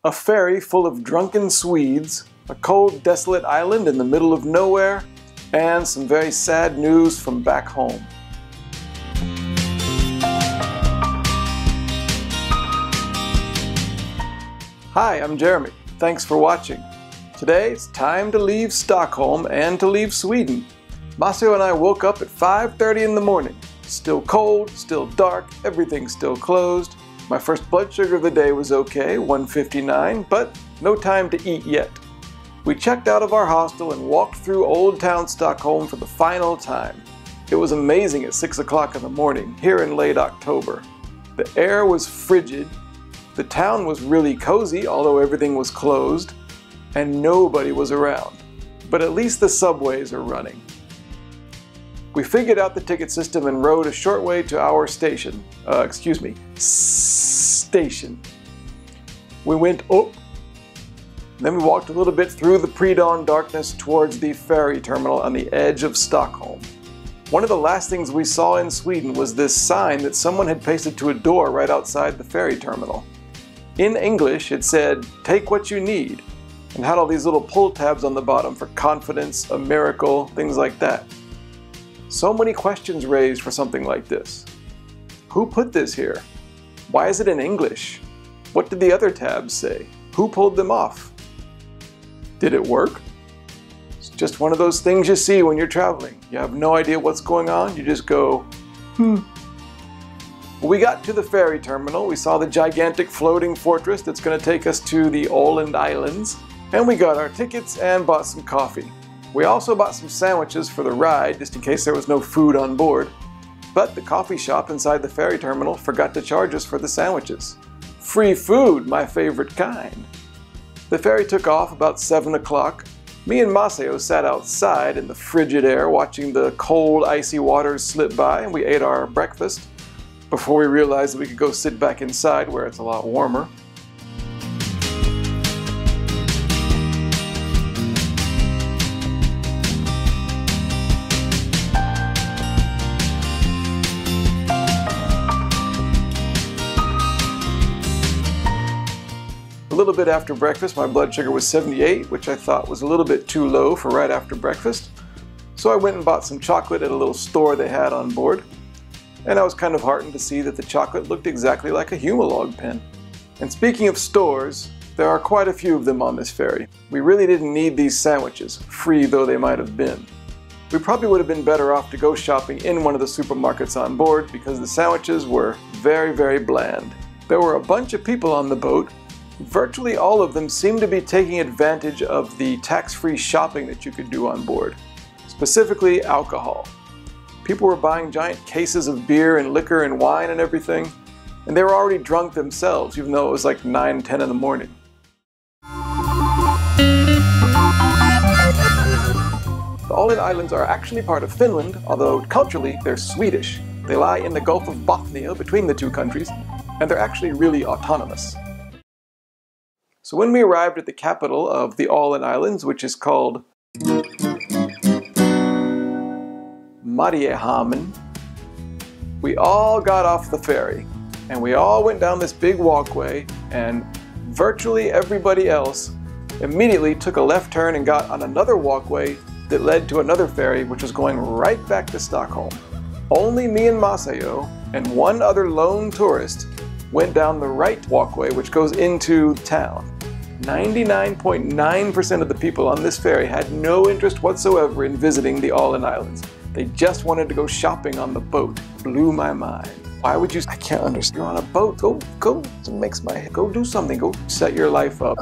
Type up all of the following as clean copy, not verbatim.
A ferry full of drunken Swedes, a cold, desolate island in the middle of nowhere, and some very sad news from back home. Hi, I'm Jeremy. Thanks for watching. Today it's time to leave Stockholm and to leave Sweden. Maceo and I woke up at 5:30 in the morning. Still cold, still dark, everything's still closed. My first blood sugar of the day was okay, 159, but no time to eat yet. We checked out of our hostel and walked through Old Town Stockholm for the final time. It was amazing at 6 o'clock in the morning, here in late October. The air was frigid, the town was really cozy, although everything was closed, and nobody was around. But at least the subways are running. We figured out the ticket system and rode a short way to our station. Station. We went up, then we walked a little bit through the pre-dawn darkness towards the ferry terminal on the edge of Stockholm. One of the last things we saw in Sweden was this sign that someone had pasted to a door right outside the ferry terminal. In English, it said, "Take what you need," and had all these little pull tabs on the bottom for confidence, a miracle, things like that. So many questions raised for something like this. Who put this here? Why is it in English? What did the other tabs say? Who pulled them off? Did it work? It's just one of those things you see when you're traveling. You have no idea what's going on, you just go, When we got to the ferry terminal, we saw the gigantic floating fortress that's going to take us to the Åland Islands, and we got our tickets and bought some coffee. We also bought some sandwiches for the ride, just in case there was no food on board. But the coffee shop inside the ferry terminal forgot to charge us for the sandwiches. Free food, my favorite kind. The ferry took off about 7 o'clock. Me and Maceo sat outside in the frigid air watching the cold, icy waters slip by, and we ate our breakfast before we realized that we could go sit back inside where it's a lot warmer. A little bit after breakfast, my blood sugar was 78, which I thought was a little bit too low for right after breakfast. So I went and bought some chocolate at a little store they had on board. And I was kind of heartened to see that the chocolate looked exactly like a Humalog pen. And speaking of stores, there are quite a few of them on this ferry. We really didn't need these sandwiches, free though they might have been. We probably would have been better off to go shopping in one of the supermarkets on board because the sandwiches were very, very bland. There were a bunch of people on the boat. Virtually all of them seemed to be taking advantage of the tax-free shopping that you could do on board, specifically alcohol. People were buying giant cases of beer and liquor and wine and everything, and they were already drunk themselves, even though it was like 9, 10 in the morning. The Åland Islands are actually part of Finland, although culturally they're Swedish. They lie in the Gulf of Bothnia between the two countries, and they're actually really autonomous. So when we arrived at the capital of the Åland Islands, which is called Mariehamn, we all got off the ferry and we all went down this big walkway, and virtually everybody else immediately took a left turn and got on another walkway that led to another ferry which was going right back to Stockholm. Only me and Maceo and one other lone tourist went down the right walkway which goes into town. 99.9% of the people on this ferry had no interest whatsoever in visiting the Åland Islands. They just wanted to go shopping on the boat. Blew my mind. Why would you? I can't understand. You're on a boat. Go. It makes my head. Go do something. Go set your life up.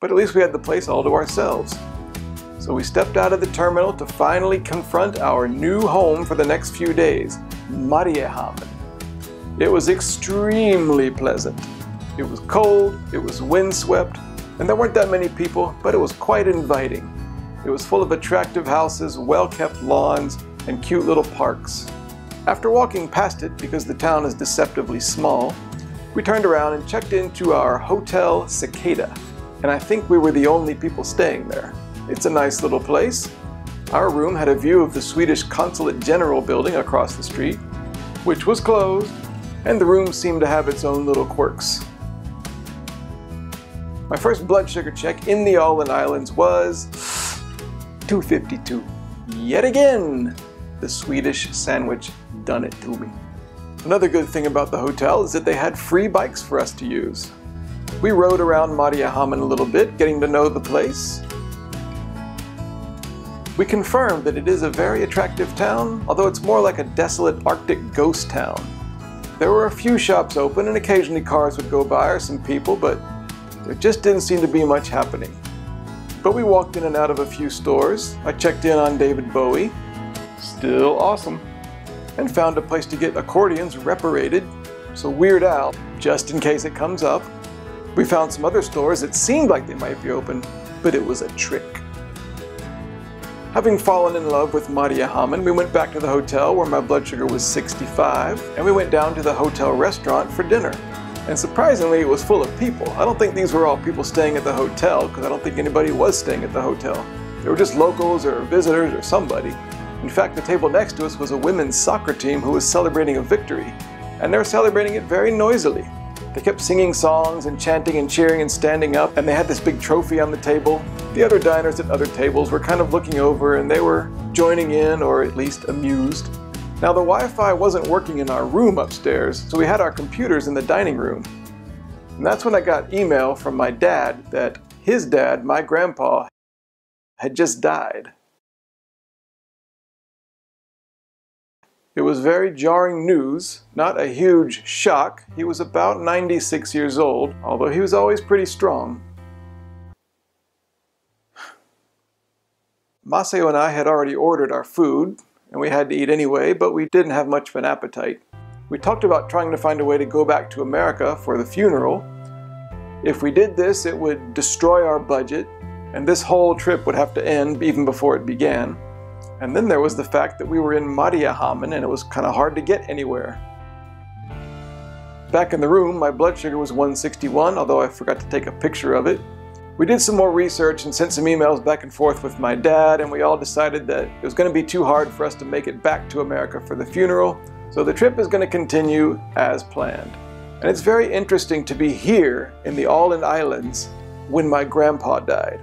But at least we had the place all to ourselves. So we stepped out of the terminal to finally confront our new home for the next few days, Mariehamn. It was extremely pleasant. It was cold, it was windswept, and there weren't that many people, but it was quite inviting. It was full of attractive houses, well-kept lawns, and cute little parks. After walking past it, because the town is deceptively small, we turned around and checked into our Hotel Cicada, and I think we were the only people staying there. It's a nice little place. Our room had a view of the Swedish Consulate General building across the street, which was closed, and the room seemed to have its own little quirks. My first blood sugar check in the Åland Islands was 252. Yet again, the Swedish sandwich done it to me. Another good thing about the hotel is that they had free bikes for us to use. We rode around Mariehamn a little bit, getting to know the place. We confirmed that it is a very attractive town, although it's more like a desolate Arctic ghost town. There were a few shops open and occasionally cars would go by or some people, but there just didn't seem to be much happening. But we walked in and out of a few stores. I checked in on David Bowie, still awesome, and found a place to get accordions reparated, so Weird Al, just in case it comes up. We found some other stores that seemed like they might be open, but it was a trick. Having fallen in love with Mariehamn, we went back to the hotel where my blood sugar was 65, and we went down to the hotel restaurant for dinner. And surprisingly, it was full of people. I don't think these were all people staying at the hotel, because I don't think anybody was staying at the hotel. They were just locals or visitors or somebody. In fact, the table next to us was a women's soccer team who was celebrating a victory, and they were celebrating it very noisily. They kept singing songs and chanting and cheering and standing up, and they had this big trophy on the table. The other diners at other tables were kind of looking over, and they were joining in, or at least amused. Now, the Wi-Fi wasn't working in our room upstairs, so we had our computers in the dining room. And that's when I got email from my dad that his dad, my grandpa, had just died. It was very jarring news, not a huge shock. He was about 96 years old, although he was always pretty strong. Maceo and I had already ordered our food, and we had to eat anyway, but we didn't have much of an appetite. We talked about trying to find a way to go back to America for the funeral. If we did this, it would destroy our budget, and this whole trip would have to end even before it began. And then there was the fact that we were in Mariehamn and it was kind of hard to get anywhere. Back in the room, my blood sugar was 161, although I forgot to take a picture of it. We did some more research and sent some emails back and forth with my dad, and we all decided that it was going to be too hard for us to make it back to America for the funeral, so the trip is going to continue as planned. And it's very interesting to be here in the Åland Islands when my grandpa died.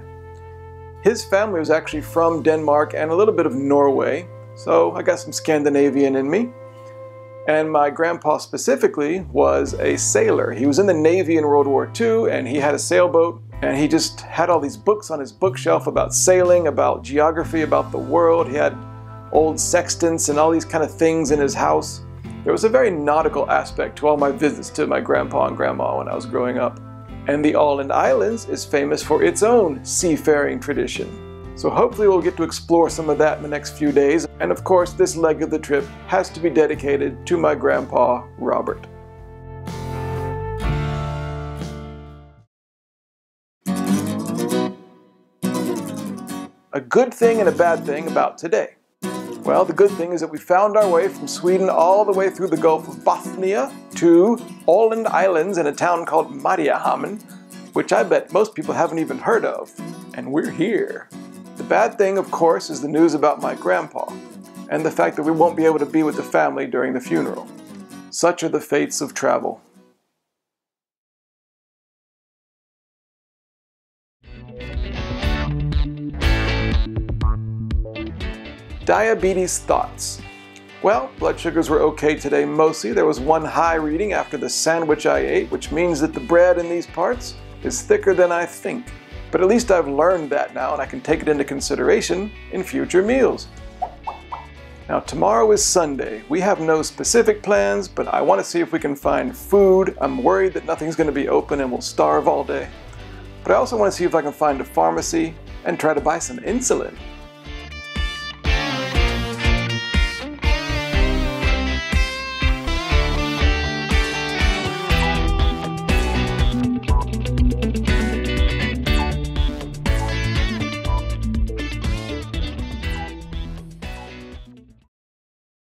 His family was actually from Denmark and a little bit of Norway, so I got some Scandinavian in me. And my grandpa specifically was a sailor. He was in the Navy in World War II, and he had a sailboat, and he just had all these books on his bookshelf about sailing, about geography, about the world. He had old sextants and all these kind of things in his house. There was a very nautical aspect to all my visits to my grandpa and grandma when I was growing up. And the Åland Islands is famous for its own seafaring tradition. So hopefully we'll get to explore some of that in the next few days. And of course, this leg of the trip has to be dedicated to my grandpa, Robert. A good thing and a bad thing about today. Well, the good thing is that we found our way from Sweden all the way through the Gulf of Bothnia to Åland Islands in a town called Mariehamn, which I bet most people haven't even heard of. And we're here. The bad thing, of course, is the news about my grandpa, and the fact that we won't be able to be with the family during the funeral. Such are the fates of travel. Diabetes thoughts. Well, blood sugars were okay today mostly. There was one high reading after the sandwich I ate, which means that the bread in these parts is thicker than I think. But at least I've learned that now, and I can take it into consideration in future meals. Now, tomorrow is Sunday. We have no specific plans, but I want to see if we can find food. I'm worried that nothing's going to be open and we'll starve all day. But I also want to see if I can find a pharmacy and try to buy some insulin.